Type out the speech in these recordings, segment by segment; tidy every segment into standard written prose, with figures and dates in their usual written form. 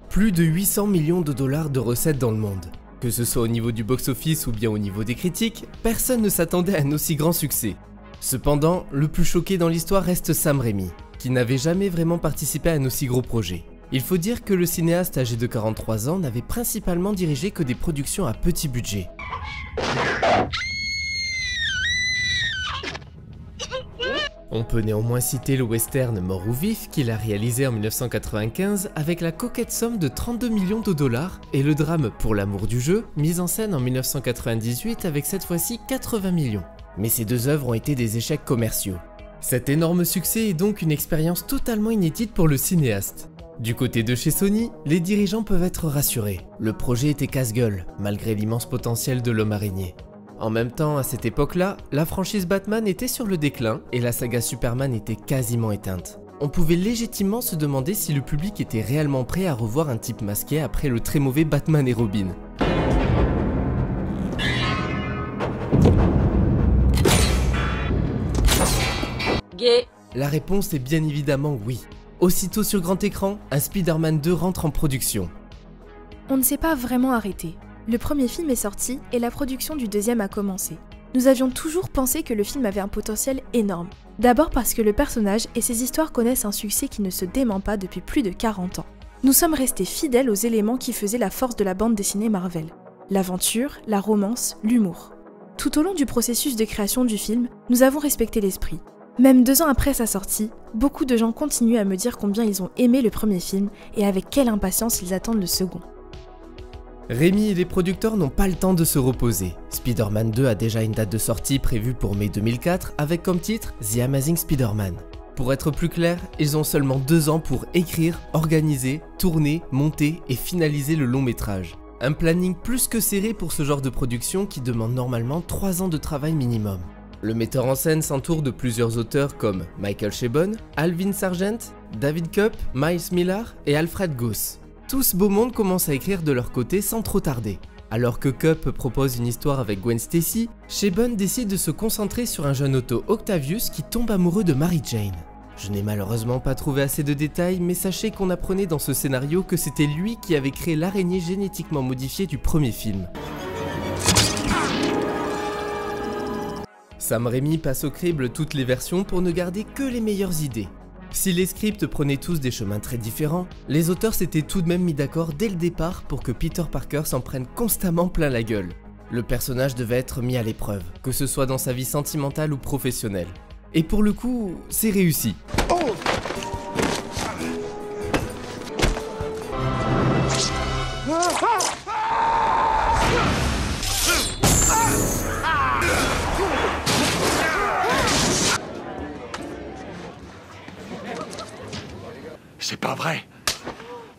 Plus de 800 millions de dollars de recettes dans le monde. Que ce soit au niveau du box-office ou bien au niveau des critiques, personne ne s'attendait à un aussi grand succès. Cependant, le plus choqué dans l'histoire reste Sam Raimi, qui n'avait jamais vraiment participé à un aussi gros projet. Il faut dire que le cinéaste âgé de 43 ans n'avait principalement dirigé que des productions à petit budget. On peut néanmoins citer le western Mort ou Vif qu'il a réalisé en 1995 avec la coquette somme de 32 millions de dollars et le drame Pour l'amour du jeu, mis en scène en 1998 avec cette fois-ci 80 millions. Mais ces deux œuvres ont été des échecs commerciaux. Cet énorme succès est donc une expérience totalement inédite pour le cinéaste. Du côté de chez Sony, les dirigeants peuvent être rassurés. Le projet était casse-gueule, malgré l'immense potentiel de l'homme araignée. En même temps, à cette époque-là, la franchise Batman était sur le déclin et la saga Superman était quasiment éteinte. On pouvait légitimement se demander si le public était réellement prêt à revoir un type masqué après le très mauvais Batman et Robin. Gay. La réponse est bien évidemment oui. Aussitôt sur grand écran, un Spider-Man 2 rentre en production. On ne s'est pas vraiment arrêté. Le premier film est sorti et la production du deuxième a commencé. Nous avions toujours pensé que le film avait un potentiel énorme. D'abord parce que le personnage et ses histoires connaissent un succès qui ne se dément pas depuis plus de 40 ans. Nous sommes restés fidèles aux éléments qui faisaient la force de la bande dessinée Marvel. L'aventure, la romance, l'humour. Tout au long du processus de création du film, nous avons respecté l'esprit. Même 2 ans après sa sortie, beaucoup de gens continuent à me dire combien ils ont aimé le premier film et avec quelle impatience ils attendent le second. Raimi et les producteurs n'ont pas le temps de se reposer. Spider-Man 2 a déjà une date de sortie prévue pour mai 2004 avec comme titre The Amazing Spider-Man. Pour être plus clair, ils ont seulement 2 ans pour écrire, organiser, tourner, monter et finaliser le long métrage. Un planning plus que serré pour ce genre de production qui demande normalement 3 ans de travail minimum. Le metteur en scène s'entoure de plusieurs auteurs comme Michael Chabon, Alvin Sargent, David Koepp, Miles Millar et Alfred Goss. Tout ce beau monde commence à écrire de leur côté sans trop tarder. Alors que Koepp propose une histoire avec Gwen Stacy, Chabon décide de se concentrer sur un jeune Otto Octavius qui tombe amoureux de Mary Jane. Je n'ai malheureusement pas trouvé assez de détails, mais sachez qu'on apprenait dans ce scénario que c'était lui qui avait créé l'araignée génétiquement modifiée du premier film. Sam Raimi passe au crible toutes les versions pour ne garder que les meilleures idées. Si les scripts prenaient tous des chemins très différents, les auteurs s'étaient tout de même mis d'accord dès le départ pour que Peter Parker s'en prenne constamment plein la gueule. Le personnage devait être mis à l'épreuve, que ce soit dans sa vie sentimentale ou professionnelle. Et pour le coup, c'est réussi. Oh! C'est pas vrai.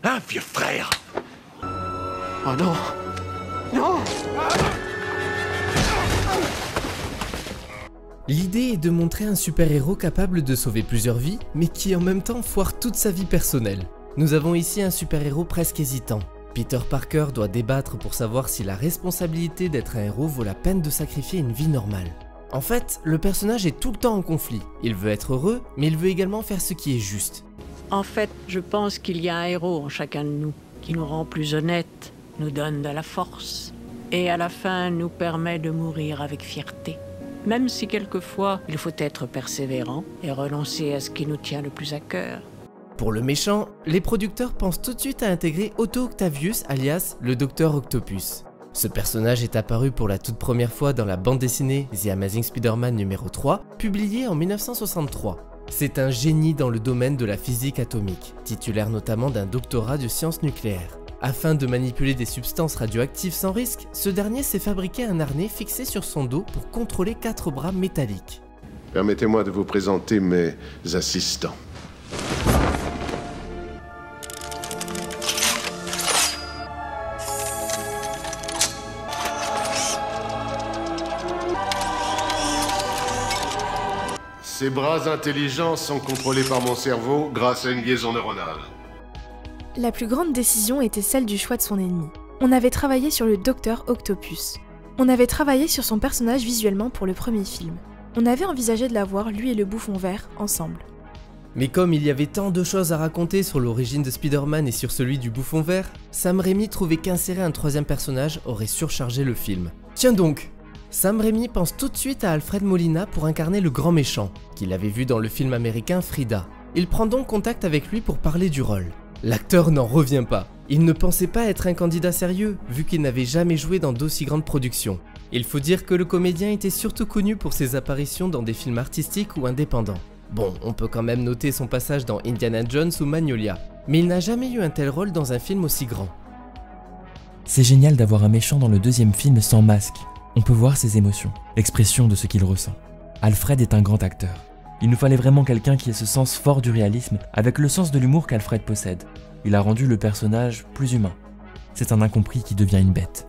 Un vieux frère. Oh non. Non. L'idée est de montrer un super-héros capable de sauver plusieurs vies, mais qui en même temps foire toute sa vie personnelle. Nous avons ici un super-héros presque hésitant. Peter Parker doit débattre pour savoir si la responsabilité d'être un héros vaut la peine de sacrifier une vie normale. En fait, le personnage est tout le temps en conflit. Il veut être heureux, mais il veut également faire ce qui est juste. En fait, je pense qu'il y a un héros en chacun de nous, qui nous rend plus honnêtes, nous donne de la force, et à la fin nous permet de mourir avec fierté. Même si quelquefois, il faut être persévérant et renoncer à ce qui nous tient le plus à cœur. Pour le méchant, les producteurs pensent tout de suite à intégrer Otto Octavius, alias le Docteur Octopus. Ce personnage est apparu pour la toute première fois dans la bande dessinée The Amazing Spider-Man numéro 3, publiée en 1963. C'est un génie dans le domaine de la physique atomique, titulaire notamment d'un doctorat de sciences nucléaires. Afin de manipuler des substances radioactives sans risque, ce dernier s'est fabriqué un harnais fixé sur son dos pour contrôler 4 bras métalliques. Permettez-moi de vous présenter mes assistants. Ces bras intelligents sont contrôlés par mon cerveau grâce à une liaison neuronale. La plus grande décision était celle du choix de son ennemi. On avait travaillé sur le Docteur Octopus. On avait travaillé sur son personnage visuellement pour le premier film. On avait envisagé de l'avoir, lui et le Bouffon Vert, ensemble. Mais comme il y avait tant de choses à raconter sur l'origine de Spider-Man et sur celui du Bouffon Vert, Sam Raimi trouvait qu'insérer un troisième personnage aurait surchargé le film. Tiens donc! Sam Raimi pense tout de suite à Alfred Molina pour incarner le grand méchant, qu'il avait vu dans le film américain Frida. Il prend donc contact avec lui pour parler du rôle. L'acteur n'en revient pas. Il ne pensait pas être un candidat sérieux, vu qu'il n'avait jamais joué dans d'aussi grandes productions. Il faut dire que le comédien était surtout connu pour ses apparitions dans des films artistiques ou indépendants. Bon, on peut quand même noter son passage dans Indiana Jones ou Magnolia, mais il n'a jamais eu un tel rôle dans un film aussi grand. C'est génial d'avoir un méchant dans le deuxième film sans masque. On peut voir ses émotions, l'expression de ce qu'il ressent. Alfred est un grand acteur. Il nous fallait vraiment quelqu'un qui ait ce sens fort du réalisme, avec le sens de l'humour qu'Alfred possède. Il a rendu le personnage plus humain. C'est un incompris qui devient une bête.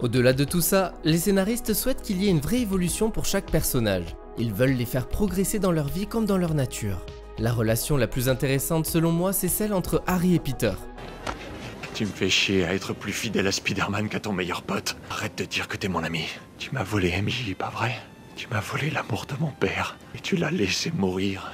Au-delà de tout ça, les scénaristes souhaitent qu'il y ait une vraie évolution pour chaque personnage. Ils veulent les faire progresser dans leur vie comme dans leur nature. La relation la plus intéressante selon moi, c'est celle entre Harry et Peter. Tu me fais chier à être plus fidèle à Spider-Man qu'à ton meilleur pote. Arrête de dire que t'es mon ami. Tu m'as volé MJ, pas vrai? Tu m'as volé l'amour de mon père et tu l'as laissé mourir.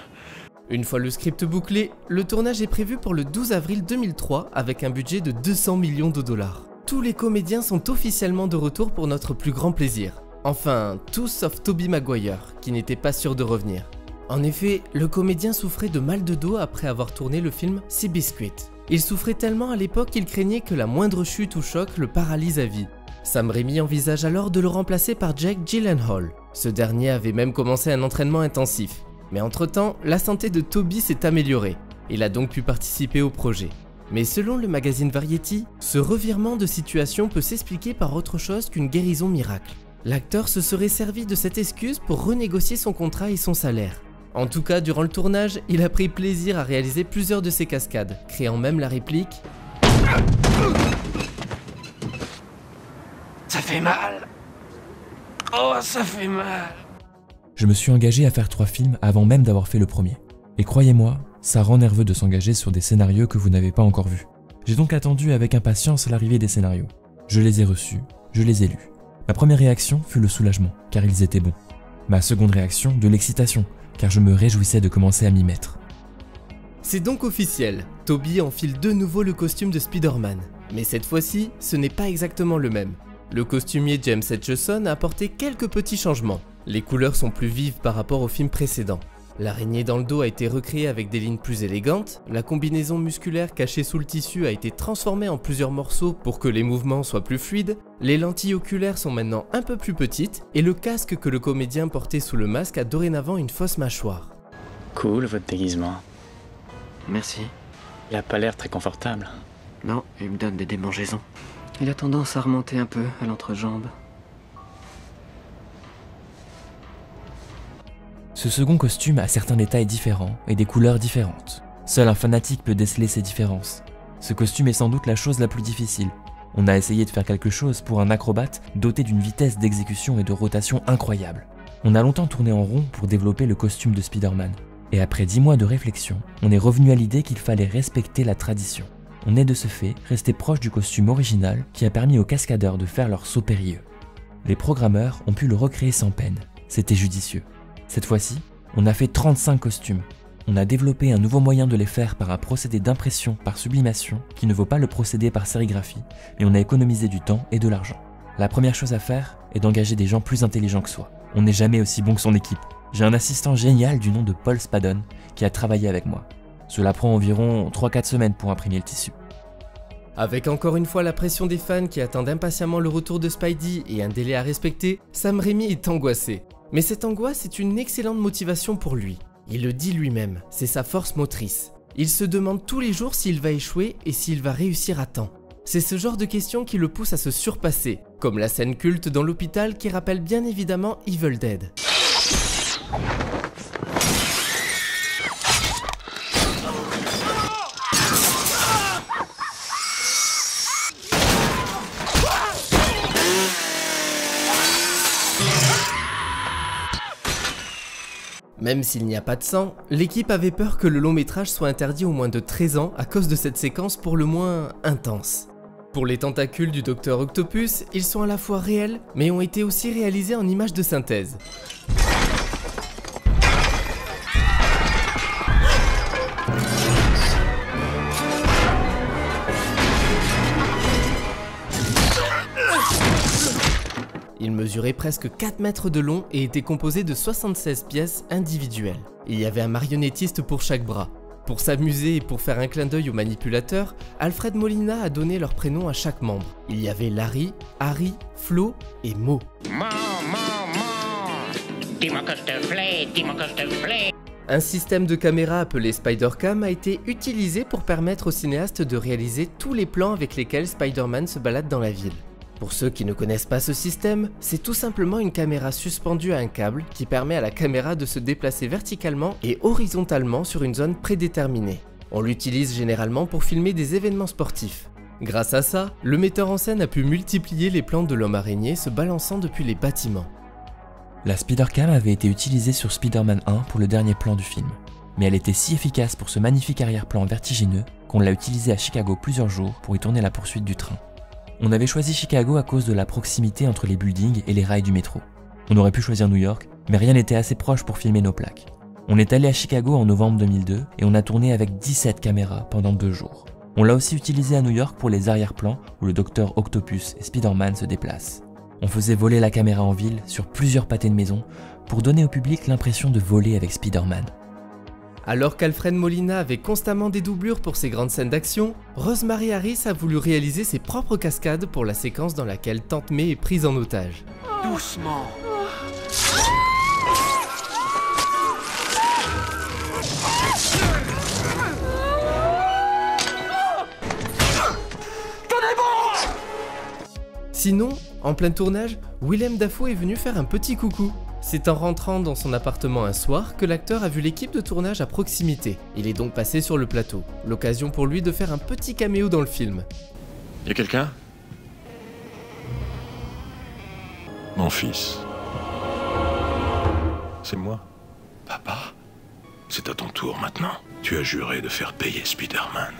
Une fois le script bouclé, le tournage est prévu pour le 12 avril 2003 avec un budget de 200 millions de dollars. Tous les comédiens sont officiellement de retour pour notre plus grand plaisir. Enfin, tous sauf Tobey Maguire, qui n'était pas sûr de revenir. En effet, le comédien souffrait de mal de dos après avoir tourné le film Seabiscuit. Il souffrait tellement à l'époque qu'il craignait que la moindre chute ou choc le paralyse à vie. Sam Raimi envisage alors de le remplacer par Jake Gyllenhaal. Ce dernier avait même commencé un entraînement intensif. Mais entre-temps, la santé de Tobey s'est améliorée. Il a donc pu participer au projet. Mais selon le magazine Variety, ce revirement de situation peut s'expliquer par autre chose qu'une guérison miracle. L'acteur se serait servi de cette excuse pour renégocier son contrat et son salaire. En tout cas, durant le tournage, il a pris plaisir à réaliser plusieurs de ses cascades, créant même la réplique Ça fait mal. Oh, ça fait mal. Je me suis engagé à faire 3 films avant même d'avoir fait le premier. Et croyez-moi, ça rend nerveux de s'engager sur des scénarios que vous n'avez pas encore vus. J'ai donc attendu avec impatience l'arrivée des scénarios. Je les ai reçus, je les ai lus. Ma première réaction fut le soulagement, car ils étaient bons. Ma seconde réaction, de l'excitation, car je me réjouissais de commencer à m'y mettre. C'est donc officiel, Tobey enfile de nouveau le costume de Spider-Man. Mais cette fois-ci, ce n'est pas exactement le même. Le costumier James Etchison a apporté quelques petits changements. Les couleurs sont plus vives par rapport au film précédent. L'araignée dans le dos a été recréée avec des lignes plus élégantes, la combinaison musculaire cachée sous le tissu a été transformée en plusieurs morceaux pour que les mouvements soient plus fluides, les lentilles oculaires sont maintenant un peu plus petites, et le casque que le comédien portait sous le masque a dorénavant une fausse mâchoire. Cool, votre déguisement. Merci. Il a pas l'air très confortable. Non, il me donne des démangeaisons. Il a tendance à remonter un peu à l'entrejambe. Ce second costume a certains détails différents et des couleurs différentes. Seul un fanatique peut déceler ces différences. Ce costume est sans doute la chose la plus difficile. On a essayé de faire quelque chose pour un acrobate doté d'une vitesse d'exécution et de rotation incroyable. On a longtemps tourné en rond pour développer le costume de Spider-Man. Et après 10 mois de réflexion, on est revenu à l'idée qu'il fallait respecter la tradition. On est de ce fait resté proche du costume original qui a permis aux cascadeurs de faire leur saut périlleux. Les programmeurs ont pu le recréer sans peine. C'était judicieux. Cette fois-ci, on a fait 35 costumes. On a développé un nouveau moyen de les faire par un procédé d'impression par sublimation qui ne vaut pas le procédé par sérigraphie, mais on a économisé du temps et de l'argent. La première chose à faire est d'engager des gens plus intelligents que soi. On n'est jamais aussi bon que son équipe. J'ai un assistant génial du nom de Paul Spadon qui a travaillé avec moi. Cela prend environ 3-4 semaines pour imprimer le tissu. Avec encore une fois la pression des fans qui attendent impatiemment le retour de Spidey et un délai à respecter, Sam Raimi est angoissé. Mais cette angoisse est une excellente motivation pour lui. Il le dit lui-même, c'est sa force motrice. Il se demande tous les jours s'il va échouer et s'il va réussir à temps. C'est ce genre de questions qui le pousse à se surpasser, comme la scène culte dans l'hôpital qui rappelle bien évidemment Evil Dead. Même s'il n'y a pas de sang, l'équipe avait peur que le long métrage soit interdit aux moins de 13 ans à cause de cette séquence pour le moins intense. Pour les tentacules du Dr Octopus, ils sont à la fois réels, mais ont été aussi réalisés en images de synthèse. Il mesurait presque 4 mètres de long et était composé de 76 pièces individuelles. Il y avait un marionnettiste pour chaque bras. Pour s'amuser et pour faire un clin d'œil aux manipulateurs, Alfred Molina a donné leur prénom à chaque membre. Il y avait Larry, Harry, Flo et Mo. Dis-moi que je te plais, dis-moi que je te plais. Un système de caméra appelé Spider-Cam a été utilisé pour permettre aux cinéastes de réaliser tous les plans avec lesquels Spider-Man se balade dans la ville. Pour ceux qui ne connaissent pas ce système, c'est tout simplement une caméra suspendue à un câble qui permet à la caméra de se déplacer verticalement et horizontalement sur une zone prédéterminée. On l'utilise généralement pour filmer des événements sportifs. Grâce à ça, le metteur en scène a pu multiplier les plans de l'homme araignée se balançant depuis les bâtiments. La Spider-Cam avait été utilisée sur Spider-Man 1 pour le dernier plan du film, mais elle était si efficace pour ce magnifique arrière-plan vertigineux qu'on l'a utilisée à Chicago plusieurs jours pour y tourner la poursuite du train. On avait choisi Chicago à cause de la proximité entre les buildings et les rails du métro. On aurait pu choisir New York, mais rien n'était assez proche pour filmer nos plaques. On est allé à Chicago en novembre 2002 et on a tourné avec 17 caméras pendant 2 jours. On l'a aussi utilisé à New York pour les arrière-plans où le Dr Octopus et Spider-Man se déplacent. On faisait voler la caméra en ville sur plusieurs pâtés de maison pour donner au public l'impression de voler avec Spider-Man. Alors qu'Alfred Molina avait constamment des doublures pour ses grandes scènes d'action, Rosemary Harris a voulu réaliser ses propres cascades pour la séquence dans laquelle Tante May est prise en otage. Doucement. Sinon, en plein tournage, Willem Dafoe est venu faire un petit coucou. C'est en rentrant dans son appartement un soir que l'acteur a vu l'équipe de tournage à proximité. Il est donc passé sur le plateau, l'occasion pour lui de faire un petit caméo dans le film. Y'a quelqu'un? Mon fils. C'est moi. Papa, c'est à ton tour maintenant. Tu as juré de faire payer Spider-Man.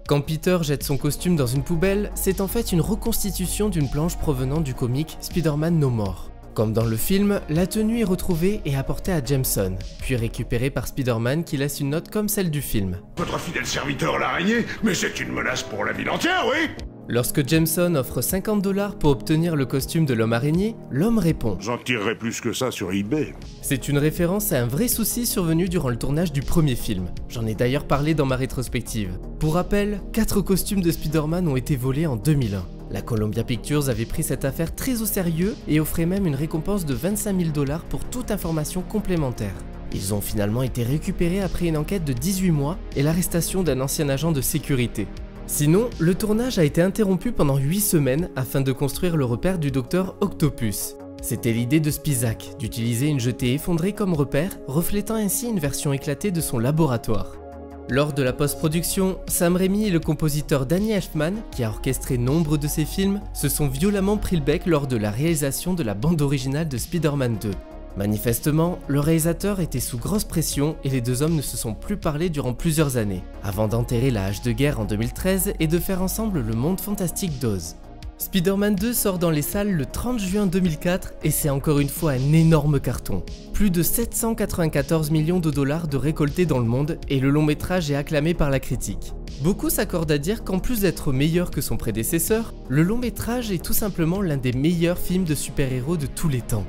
Quand Peter jette son costume dans une poubelle, c'est en fait une reconstitution d'une planche provenant du comic Spider-Man No More. Comme dans le film, la tenue est retrouvée et apportée à Jameson, puis récupérée par Spider-Man qui laisse une note comme celle du film. Votre fidèle serviteur l'araignée, mais c'est une menace pour la ville entière, oui? Lorsque Jameson offre 50 $ pour obtenir le costume de l'homme araignée, l'homme répond. J'en tirerai plus que ça sur eBay. C'est une référence à un vrai souci survenu durant le tournage du premier film. J'en ai d'ailleurs parlé dans ma rétrospective. Pour rappel, 4 costumes de Spider-Man ont été volés en 2001. La Columbia Pictures avait pris cette affaire très au sérieux et offrait même une récompense de 25 000 $ pour toute information complémentaire. Ils ont finalement été récupérés après une enquête de 18 mois et l'arrestation d'un ancien agent de sécurité. Sinon, le tournage a été interrompu pendant 8 semaines afin de construire le repère du Dr Octopus. C'était l'idée de Spizak, d'utiliser une jetée effondrée comme repère, reflétant ainsi une version éclatée de son laboratoire. Lors de la post-production, Sam Raimi et le compositeur Danny Elfman, qui a orchestré nombre de ses films, se sont violemment pris le bec lors de la réalisation de la bande originale de Spider-Man 2. Manifestement, le réalisateur était sous grosse pression et les deux hommes ne se sont plus parlé durant plusieurs années, avant d'enterrer la hache de guerre en 2013 et de faire ensemble le monde fantastique d'Oz. Spider-Man 2 sort dans les salles le 30 juin 2004 et c'est encore une fois un énorme carton. Plus de 794 millions de dollars de récoltés dans le monde et le long métrage est acclamé par la critique. Beaucoup s'accordent à dire qu'en plus d'être meilleur que son prédécesseur, le long métrage est tout simplement l'un des meilleurs films de super-héros de tous les temps.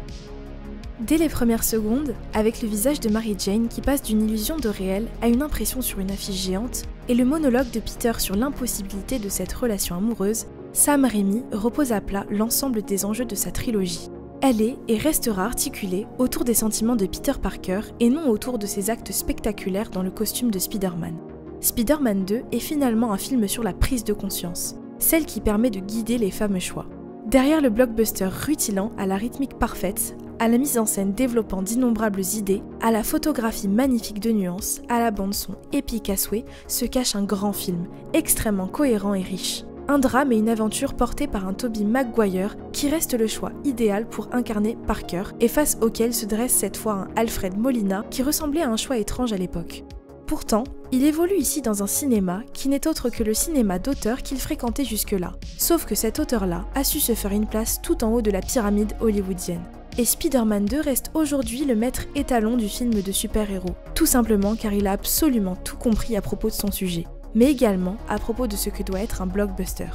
Dès les premières secondes, avec le visage de Mary Jane qui passe d'une illusion de réel à une impression sur une affiche géante, et le monologue de Peter sur l'impossibilité de cette relation amoureuse, Sam Raimi repose à plat l'ensemble des enjeux de sa trilogie. Elle est et restera articulée autour des sentiments de Peter Parker et non autour de ses actes spectaculaires dans le costume de Spider-Man. Spider-Man 2 est finalement un film sur la prise de conscience, celle qui permet de guider les fameux choix. Derrière le blockbuster rutilant à la rythmique parfaite, à la mise en scène développant d'innombrables idées, à la photographie magnifique de nuances, à la bande-son épique à souhait, se cache un grand film, extrêmement cohérent et riche. Un drame et une aventure portés par un Tobey Maguire qui reste le choix idéal pour incarner Parker et face auquel se dresse cette fois un Alfred Molina qui ressemblait à un choix étrange à l'époque. Pourtant, il évolue ici dans un cinéma qui n'est autre que le cinéma d'auteur qu'il fréquentait jusque-là. Sauf que cet auteur-là a su se faire une place tout en haut de la pyramide hollywoodienne. Et Spider-Man 2 reste aujourd'hui le maître étalon du film de super-héros, tout simplement car il a absolument tout compris à propos de son sujet, mais également à propos de ce que doit être un blockbuster.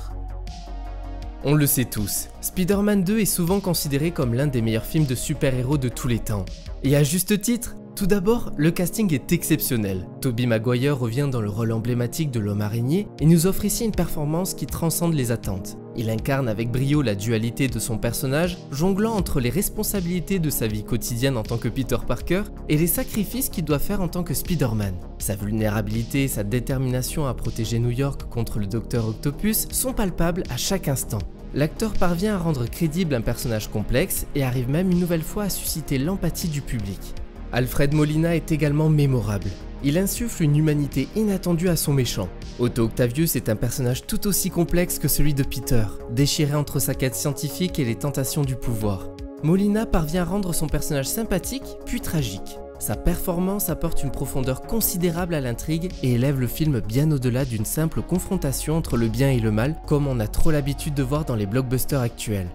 On le sait tous, Spider-Man 2 est souvent considéré comme l'un des meilleurs films de super-héros de tous les temps. Et à juste titre. Tout d'abord, le casting est exceptionnel. Tobey Maguire revient dans le rôle emblématique de l'homme araignée et nous offre ici une performance qui transcende les attentes. Il incarne avec brio la dualité de son personnage, jonglant entre les responsabilités de sa vie quotidienne en tant que Peter Parker et les sacrifices qu'il doit faire en tant que Spider-Man. Sa vulnérabilité et sa détermination à protéger New York contre le Docteur Octopus sont palpables à chaque instant. L'acteur parvient à rendre crédible un personnage complexe et arrive même une nouvelle fois à susciter l'empathie du public. Alfred Molina est également mémorable. Il insuffle une humanité inattendue à son méchant. Otto Octavius est un personnage tout aussi complexe que celui de Peter, déchiré entre sa quête scientifique et les tentations du pouvoir. Molina parvient à rendre son personnage sympathique puis tragique. Sa performance apporte une profondeur considérable à l'intrigue et élève le film bien au-delà d'une simple confrontation entre le bien et le mal, comme on a trop l'habitude de voir dans les blockbusters actuels.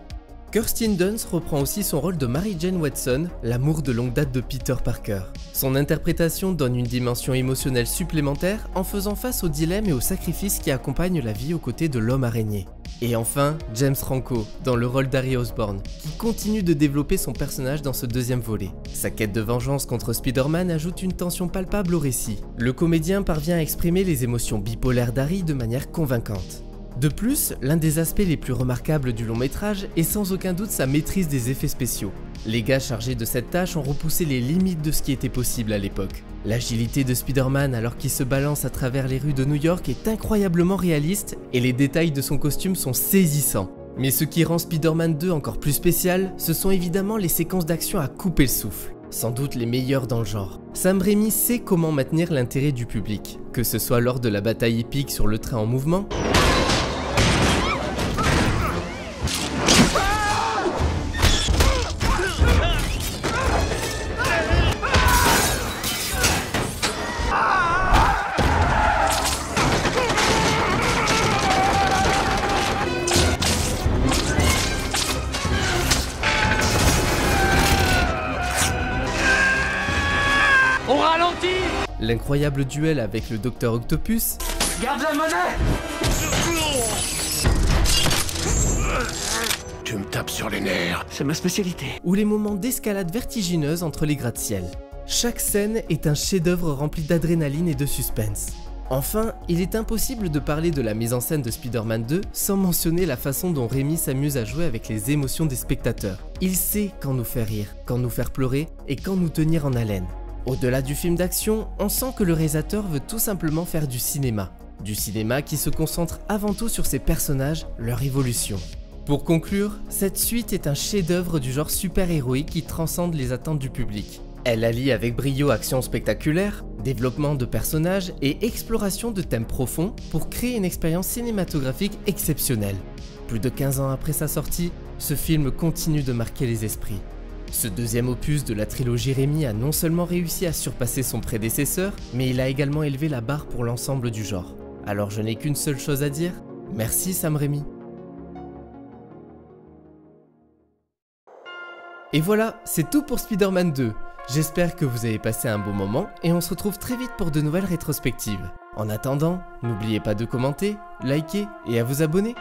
Kirsten Dunst reprend aussi son rôle de Mary Jane Watson, l'amour de longue date de Peter Parker. Son interprétation donne une dimension émotionnelle supplémentaire en faisant face aux dilemmes et aux sacrifices qui accompagnent la vie aux côtés de l'homme araignée. Et enfin, James Franco, dans le rôle d'Harry Osborn, qui continue de développer son personnage dans ce deuxième volet. Sa quête de vengeance contre Spider-Man ajoute une tension palpable au récit. Le comédien parvient à exprimer les émotions bipolaires d'Harry de manière convaincante. De plus, l'un des aspects les plus remarquables du long métrage est sans aucun doute sa maîtrise des effets spéciaux. Les gars chargés de cette tâche ont repoussé les limites de ce qui était possible à l'époque. L'agilité de Spider-Man alors qu'il se balance à travers les rues de New York est incroyablement réaliste et les détails de son costume sont saisissants. Mais ce qui rend Spider-Man 2 encore plus spécial, ce sont évidemment les séquences d'action à couper le souffle. Sans doute les meilleures dans le genre. Sam Raimi sait comment maintenir l'intérêt du public, que ce soit lors de la bataille épique sur le train en mouvement, On ralentit. L'incroyable duel avec le Docteur Octopus, Garde la monnaie. Tu me tapes sur les nerfs. C'est ma spécialité. ou les moments d'escalade vertigineuse entre les gratte-ciel. Chaque scène est un chef-d'œuvre rempli d'adrénaline et de suspense. Enfin, il est impossible de parler de la mise en scène de Spider-Man 2 sans mentionner la façon dont Raimi s'amuse à jouer avec les émotions des spectateurs. Il sait quand nous faire rire, quand nous faire pleurer et quand nous tenir en haleine. Au-delà du film d'action, on sent que le réalisateur veut tout simplement faire du cinéma. Du cinéma qui se concentre avant tout sur ses personnages, leur évolution. Pour conclure, cette suite est un chef-d'œuvre du genre super-héroïque qui transcende les attentes du public. Elle allie avec brio action spectaculaire, développement de personnages et exploration de thèmes profonds pour créer une expérience cinématographique exceptionnelle. Plus de 15 ans après sa sortie, ce film continue de marquer les esprits. Ce deuxième opus de la trilogie Raimi a non seulement réussi à surpasser son prédécesseur, mais il a également élevé la barre pour l'ensemble du genre. Alors je n'ai qu'une seule chose à dire, merci Sam Raimi. Et voilà, c'est tout pour Spider-Man 2. J'espère que vous avez passé un bon moment et on se retrouve très vite pour de nouvelles rétrospectives. En attendant, n'oubliez pas de commenter, liker et à vous abonner.